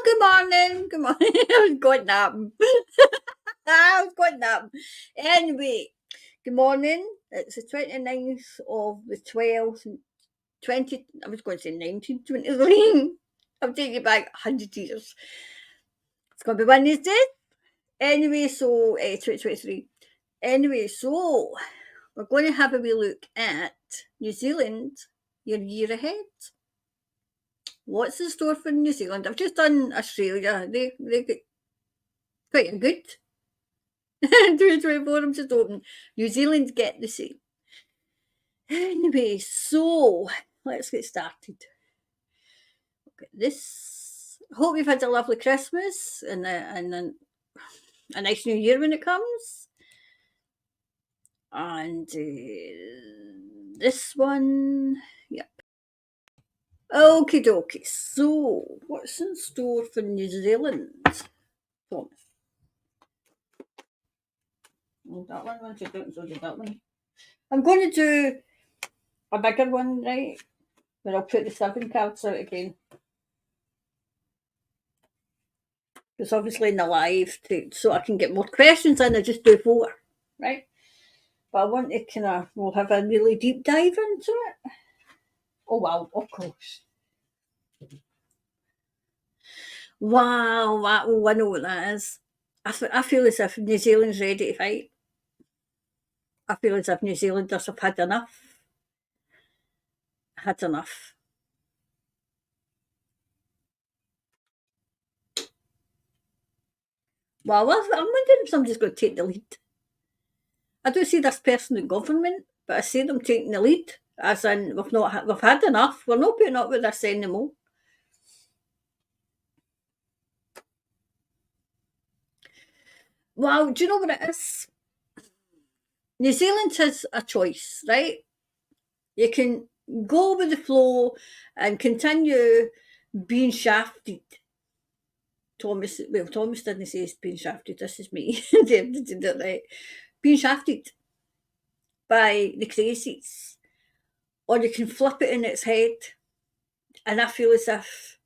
good morning. Good morning. I was going napping. I was going napping. Anyway, good morning. It's the 29th of the 12th, 20, I was going to say 1923. I'm taking it back 100 years. It's going to be Wednesday. Anyway, so 2023. Anyway, so we're going to have a wee look at New Zealand, your year ahead. What's in store for New Zealand? I've just done Australia. They get quite a good 2024. I'm just hoping New Zealand get the same. Anyway, so let's get started. Look at this. Hope you've had a lovely Christmas and a nice New Year when it comes. And this one, yep. Okie dokie. So, what's in store for New Zealand, Thomas? That one, so did that one. I'm going to do a bigger one, right? But I'll put the 7 cards out again. Because obviously in the live, so I can get more questions in, I just do 4, right? But I want to we'll have a really deep dive into it. Oh, wow, of course. Wow, I know what that is. I feel as if New Zealand's ready to fight. I feel as if New Zealanders have had enough. Had enough. Well, I'm wondering if somebody's going to take the lead. I don't see this person in government, but I see them taking the lead. As in, we've had enough. We're not putting up with this anymore. Well, do you know what it is? New Zealand has a choice, right? You can go with the flow and continue being shafted. Thomas didn't say he's being shafted. This is me. Being shafted by the crazies. Or you can flip it in its head. And I feel as if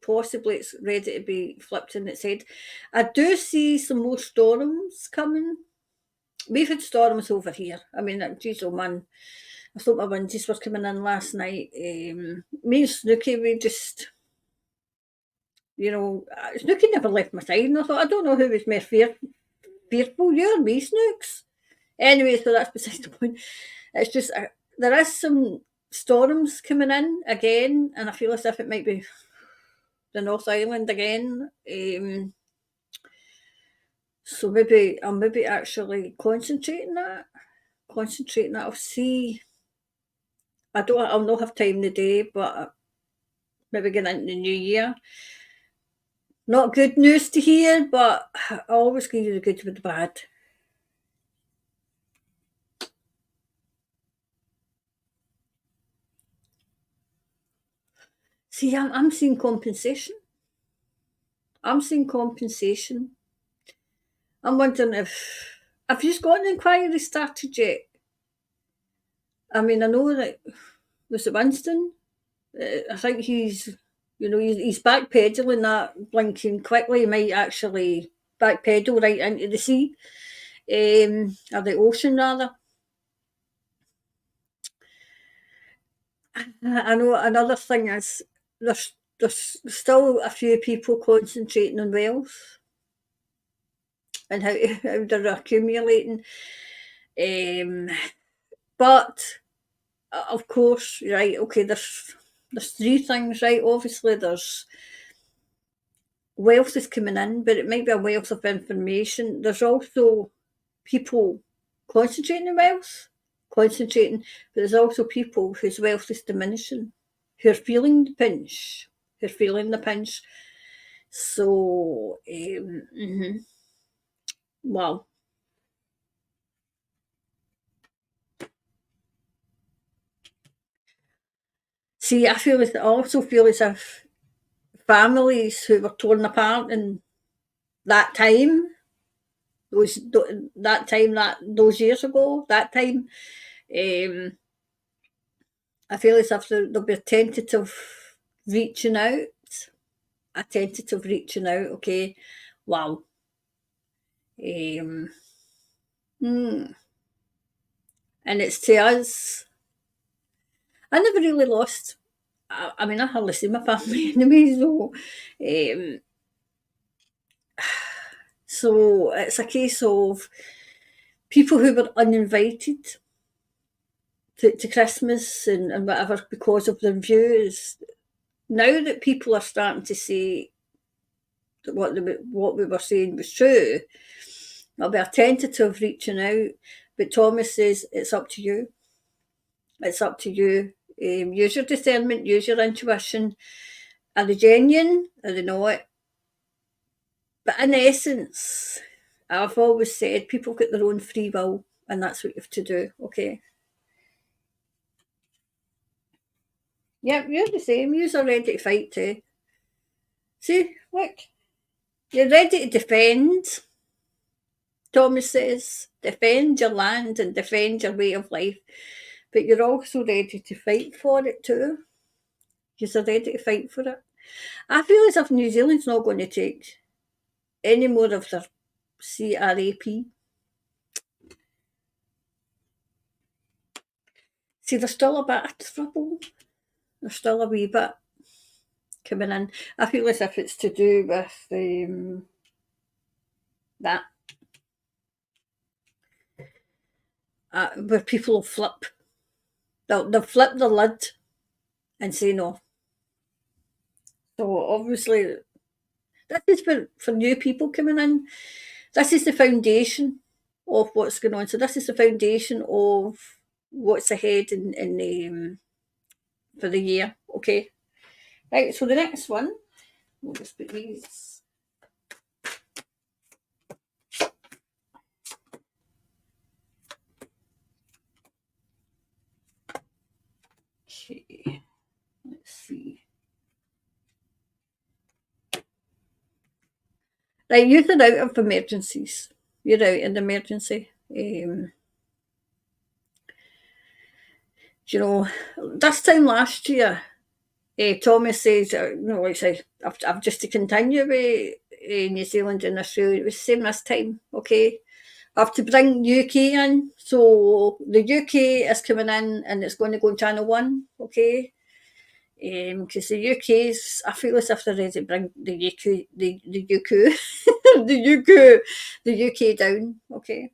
possibly it's ready to be flipped in its head. I do see some more storms coming. We've had storms over here. I mean, geez, oh man, I thought my windies were coming in last night. Me and Snooky, we just, Snooky never left my side, and I thought, I don't know who was more fearful, you or me, Snooks. Anyway, so that's beside the point. It's just, there is some storms coming in again, and I feel as if it might be the North Island again. So I'll actually concentrating that. I'll see. I'll not have time today, but maybe getting into the new year. Not good news to hear, but I always give you the good with the bad. See, I'm seeing compensation. I'm wondering if you got an inquiry started yet? I mean, I know that was it Winston? I think he's backpedaling that blinking quickly. He might actually backpedal right into the sea, or the ocean rather. I know another thing is there's still a few people concentrating on wealth and how they're accumulating. But of course, right, okay, there's 3 things, right? Obviously there's wealth is coming in, but it might be a wealth of information. There's also people concentrating on wealth, but there's also people whose wealth is diminishing, who are feeling the pinch, So, wow. See, I also feel as if families who were torn apart in that time, those years ago, I feel as if there'll be a tentative reaching out a tentative reaching out, okay? Wow. Um, hmm. And it's to us. I never really lost. I mean, I hardly see my family anyway, so it's a case of people who were uninvited to Christmas and whatever because of their views. Now that people are starting to say that what we were saying was true, there'll be a tentative reaching out. But Thomas says it's up to you. It's up to you. Use your discernment, use your intuition. Are they genuine? Are they not? But in essence, I've always said people get their own free will, and that's what you have to do, okay? Yep, you're the same. You're ready to fight too. See, look, you're ready to defend, Thomas says. Defend your land and defend your way of life. But you're also ready to fight for it too. You're ready to fight for it. I feel as if New Zealand's not going to take any more of their CRAP. See, there's still a bit of trouble. There's still a wee bit coming in. I feel as if it's to do with that, where people will flip. They'll flip the lid and say no. So obviously, this is for new people coming in. This is the foundation of what's going on. So this is the foundation of what's ahead in for the year. Okay, right. So the next one, we'll just put these. Okay, let's see. Right, you're out of emergencies. You're out in emergency. You know, this time last year, Thomas says, like I say, I've just to continue with New Zealand and Australia. It was the same this time, okay? I have to bring UK in. So the UK is coming in and it's going to go on Channel 1, okay? Because the UK's, I feel as if they're ready to bring the UK, the UK, the UK down, okay?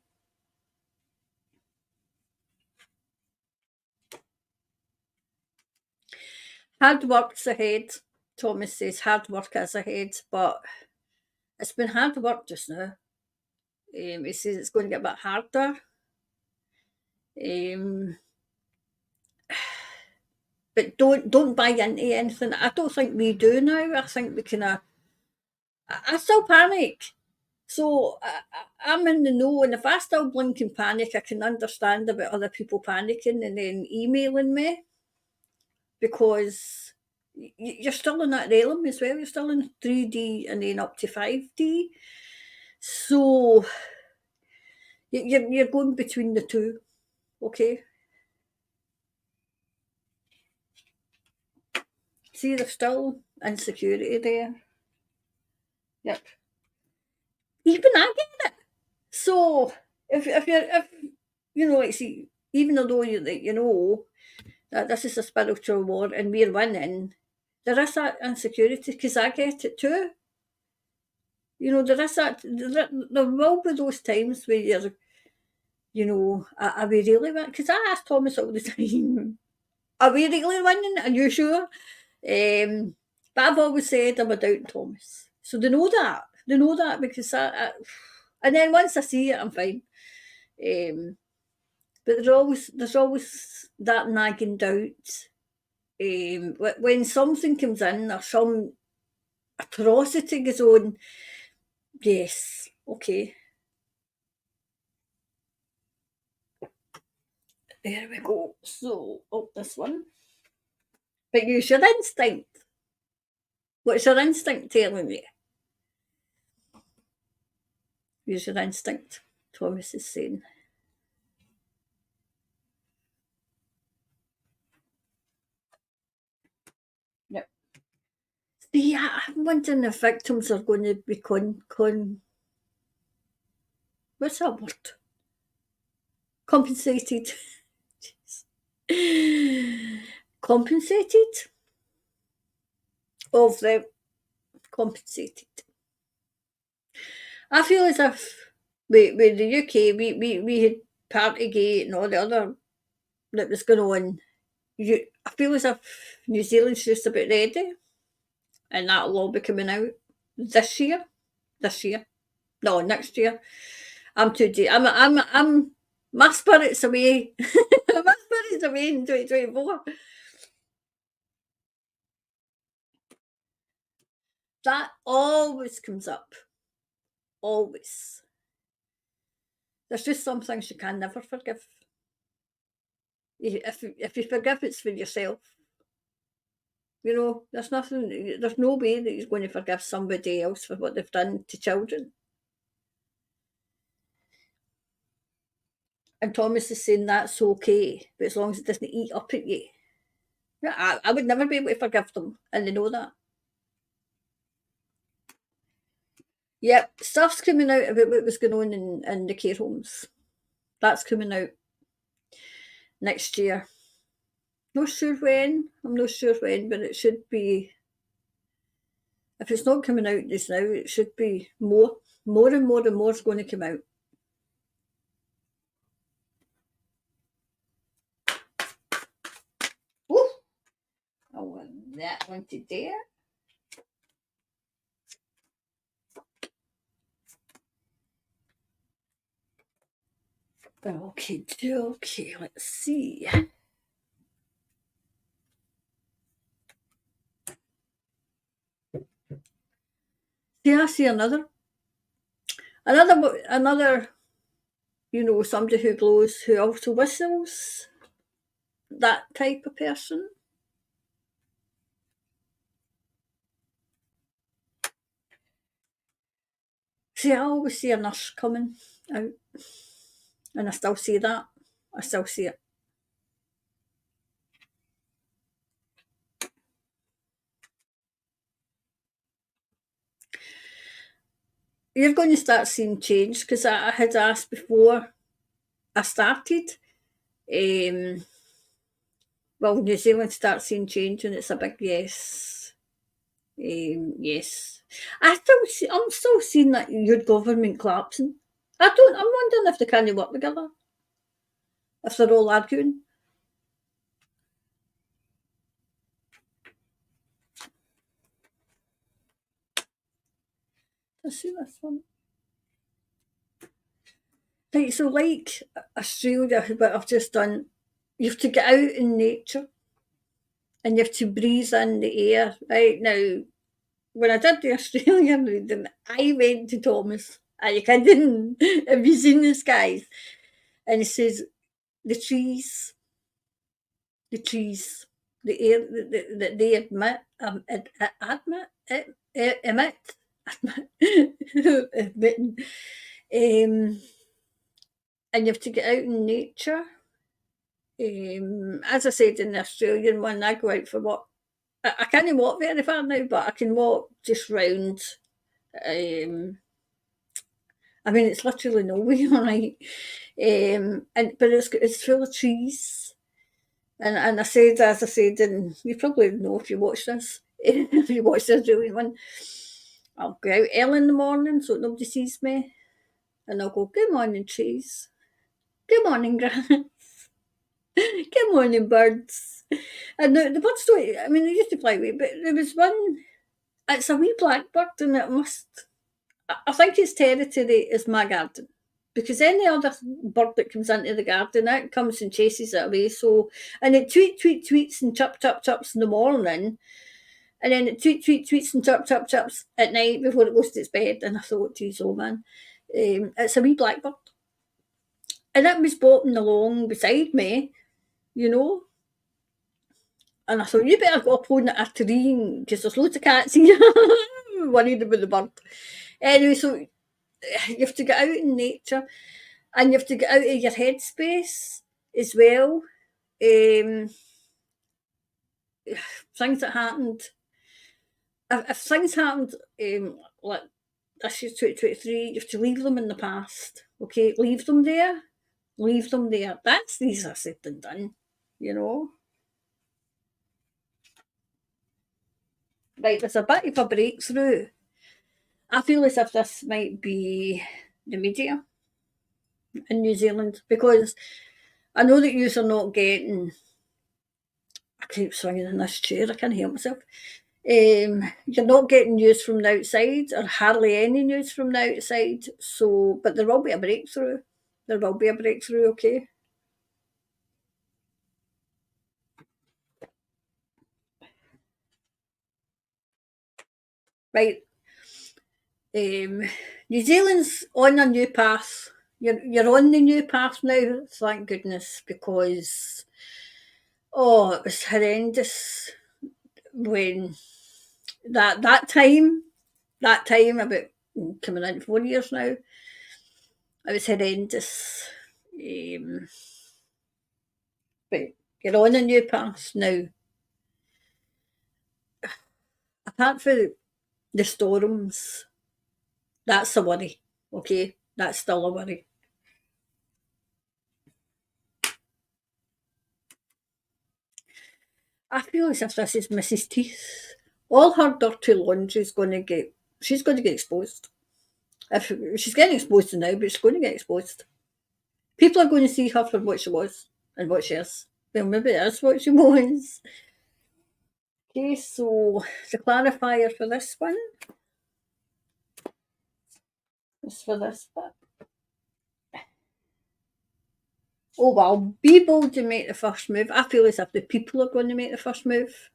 Hard work's ahead. Thomas says hard work is ahead, but it's been hard work just now. He says it's going to get a bit harder. Um, but don't buy into anything. I don't think we do now. I think we kind of. I still panic. So I'm in the know, and if I still blink and panic, I can understand about other people panicking and then emailing me because you're still in that realm as well. You're still in 3D and then up to 5D. So you're going between the two, okay? See, there's still insecurity there. Yep. Even I get it. So if you know, like see, even though you know that this is a spiritual war and we're winning, there is that insecurity because I get it too. You know, there is that there will be those times where you're, you know, are we really winning? Because I ask Thomas all the time, are we really winning? Are you sure? But I've always said I'm a doubting Thomas. So they know that. They know that because and then once I see it, I'm fine. But there's always that nagging doubt. When something comes in or some atrocity goes on, yes, okay, there we go. So, this one. But use your instinct. What's your instinct telling you? Use your instinct, Thomas is saying. Yep. Yeah, I'm wondering if victims are going to be what's that word? Compensated. Compensated? Of the compensated. I feel as if with the UK, we had Partygate and all the other that was going on. I feel as if New Zealand's just about ready, and that'll all be coming out this year. This year, no, next year. I'm too deep. I'm. My spirit's away. My spirit's away in 2024. That always comes up. Always. There's just some things you can never forgive. If you forgive, it's for yourself. You know, there's nothing, there's no way that he's going to forgive somebody else for what they've done to children. And Thomas is saying that's okay, but as long as it doesn't eat up at you. Yeah, I would never be able to forgive them, and they know that. Yep, stuff's coming out about what was going on in the care homes. That's coming out next year. Not sure when. I'm not sure when, but it should be. If it's not coming out just now, it should be more. More and more and more is going to come out. Ooh, I want that one to there. Okay, okay, let's see. See, I see another, somebody who blows, who also whistles, that type of person. See, I always see a nurse coming out, and I still see that. I still see it. You're going to start seeing change because I had asked before I started. Well, New Zealand starts seeing change, and it's a big yes. Yes, I'm still seeing that your government collapsing. I'm wondering if they can't work together, if they're all arguing. I see this one. Right, so like Australia, what I've just done, you have to get out in nature and you have to breathe in the air. Right now, when I did the Australian reading, I went to Thomas. I didn't. Have you seen this, guys? And he says, the trees, the trees, the air that they emit, emitting, and you have to get out in nature. As I said in the Australian one, I go out for walk. I can't walk very far now, but I can walk just round. I mean, it's literally nowhere, right? But it's full of trees. And I said, as I said, and you probably know if you watch this, if you watch this Australian one, I'll go out early in the morning so nobody sees me, and I'll go, good morning, trees. Good morning, grass. Good morning, birds. And the birds don't, I mean, they used to fly away, but there was one, it's a wee blackbird, and it must, I think its territory is my garden. Because any other bird that comes into the garden, it comes and chases it away. So, and it tweets and chirps in the morning, and then it tweets and chirps at night before it goes to its bed. And I thought, geez, oh man, it's a wee blackbird. And it was bopping along beside me, you know. And I thought, you better go up on a tree because there's loads of cats here. Worried about the bird. Anyway, so you have to get out in nature and you have to get out of your headspace as well. Things that happened. if things happened, like this year 2023, you have to leave them in the past. Okay, leave them there. Leave them there. That's easier said than done, you know. Right, there's a bit of a breakthrough. I feel as if this might be the media in New Zealand because I know that yous are not getting. I keep swinging in this chair. I can't help myself. You're not getting news from the outside, or hardly any news from the outside. So, but there will be a breakthrough. There will be a breakthrough. Okay, right. Um, New Zealand's on a new path. You're on the new path now. Thank goodness, because it was horrendous when that time about coming in 4 years now. It was horrendous. Um, but you're on a new path now. Apart from the storms, that's a worry. Okay, that's still a worry. I feel as if this is Mrs. Teeth. All her dirty laundry is going to get. She's going to get exposed. If she's getting exposed now, but she's going to get exposed. People are going to see her for what she was and what she is. Well, maybe that's what she was. Okay, so the clarifier for this one is for this bit. Oh well, be bold to make the first move. I feel as if the people are going to make the first move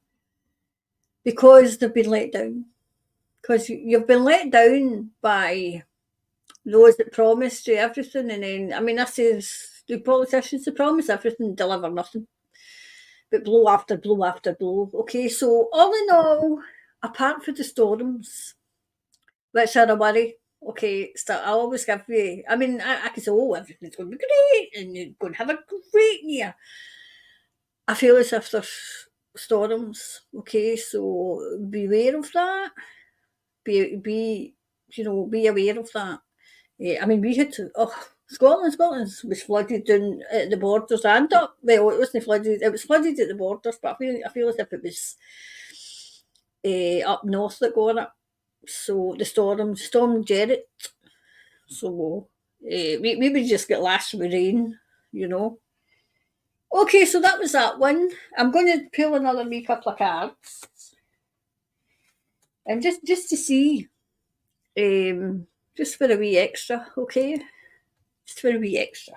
because they've been let down. Because you've been let down by those that promised you everything, and then I mean, this is the politicians. They promise everything, deliver nothing, but blow after blow after blow. Okay, so all in all, apart from the storms, which are a worry. Okay, so I always give you. I mean, I can say, "Oh, everything's going to be great, and you're going to have a great year." I feel as if there's storms. Okay, so beware of that. Be be aware of that. I mean, we had to. Oh, Scotland was flooded down at the borders and up. Well, it wasn't flooded. It was flooded at the borders, but I feel as if it was up north that got it. So the storm Jared. So we would just get lashed with rain, you know. Okay, so that was that one. I'm going to pull another wee couple of cards, and just to see, um, just for a wee extra, okay, just for a wee extra.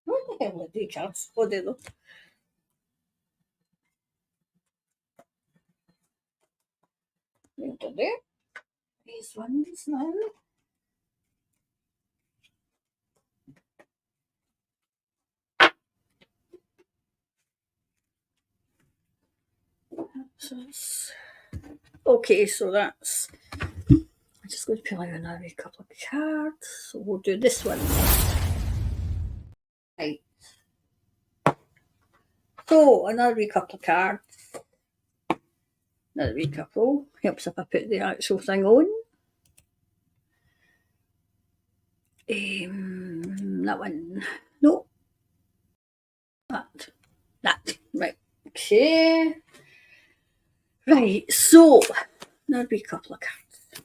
What the hell are they cards? What are they? Into there. These ones now. So okay, so that's. I'm just going to pull out another wee couple of cards. So we'll do this one. Right. So another wee couple of cards. Another wee couple. Helps if I put the actual thing on. That one. No. That. That. Right. Okay. Right. So another wee couple of cards.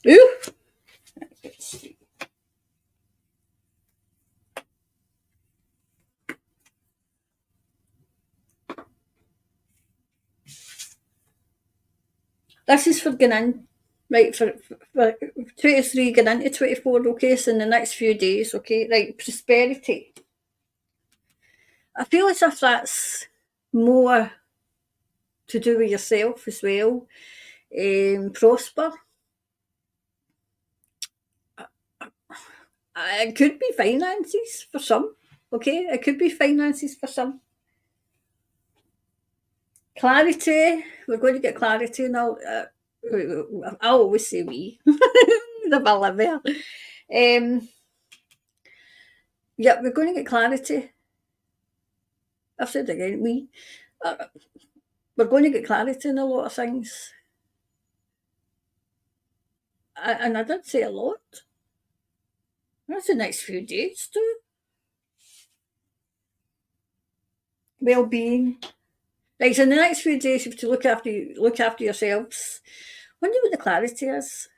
Ooh. Let's see. This is for going in, right, for 23 going into 24, okay, so in the next few days, okay, right, prosperity. I feel as if that's more to do with yourself as well. Prosper. It could be finances for some, okay, it could be finances for some. Clarity, we're going to get clarity now. I always say we. Never live there. Yeah, we're going to get clarity. I've said it again, uh, we're going to get clarity in a lot of things. And I did say a lot. That's the next few days too. Well-being. Right, so in the next few days you have to look after yourselves. Wonder what the clarity is.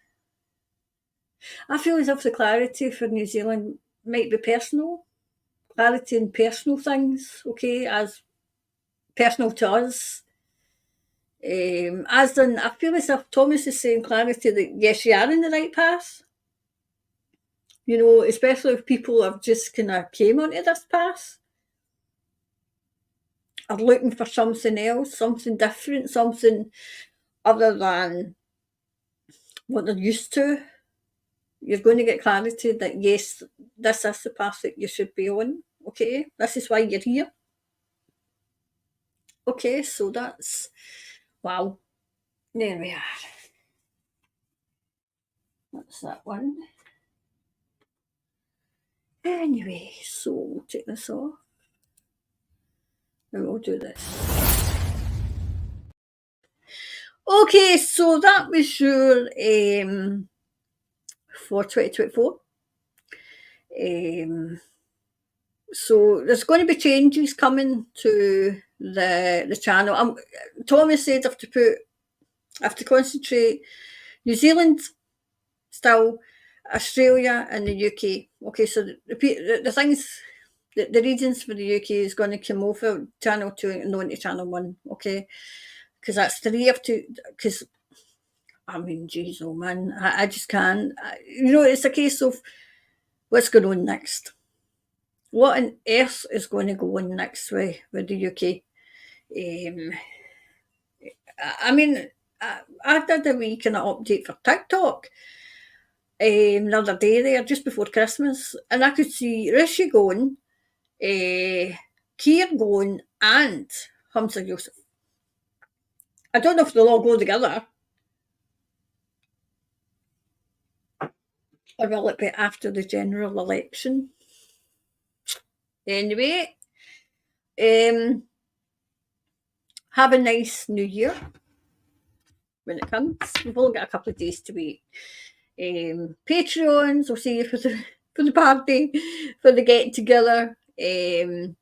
I feel as if the clarity for New Zealand might be personal. Clarity in personal things, okay, as personal to us. As in, I feel as if Thomas is saying clarity that yes, you are in the right path. You know, especially if people have just kind of came onto this path, are looking for something else, something different, something other than what they're used to. You're going to get clarity that yes, this is the path that you should be on. Okay, this is why you're here. Okay, so that's wow. There we are. That's that one. Anyway, so we'll take this off and we'll do this. Okay, so that was your for 2024. So there's going to be changes coming to the channel. Thomas said I have to concentrate New Zealand, still Australia and the UK. Okay, so the things, the regions for the UK is going to come over channel 2 and on to channel 1. Okay, because that's 3 of 2. Because I mean, geez, oh man, I just can't. It's a case of what's going on next. What on earth is going to go on next with the UK? I mean, I did a wee kind of update for TikTok the other day there, just before Christmas, and I could see Rishi going, Keir going, and Hamza Yusuf. I don't know if they'll all go together, or will it be after the general election? Anyway, have a nice new year when it comes. We've only got a couple of days to wait. Patreons, I'll see you for the party, for the get together. We'll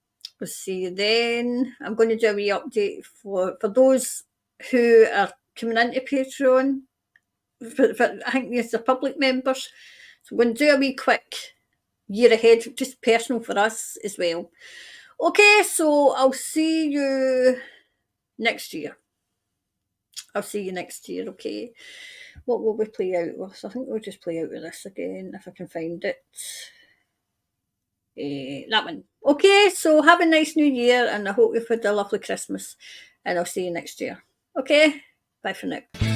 see you then. I'm going to do a wee update for those who are coming into Patreon. I think it's the public members. So I'm going to do a wee quick year ahead, just personal for us as well. Okay, so I'll see you next year. I'll see you next year, okay? What will we play out with? I think we'll just play out with this again, if I can find it. That one. Okay, so have a nice new year, and I hope you've had a lovely Christmas, and I'll see you next year. Okay, bye for now.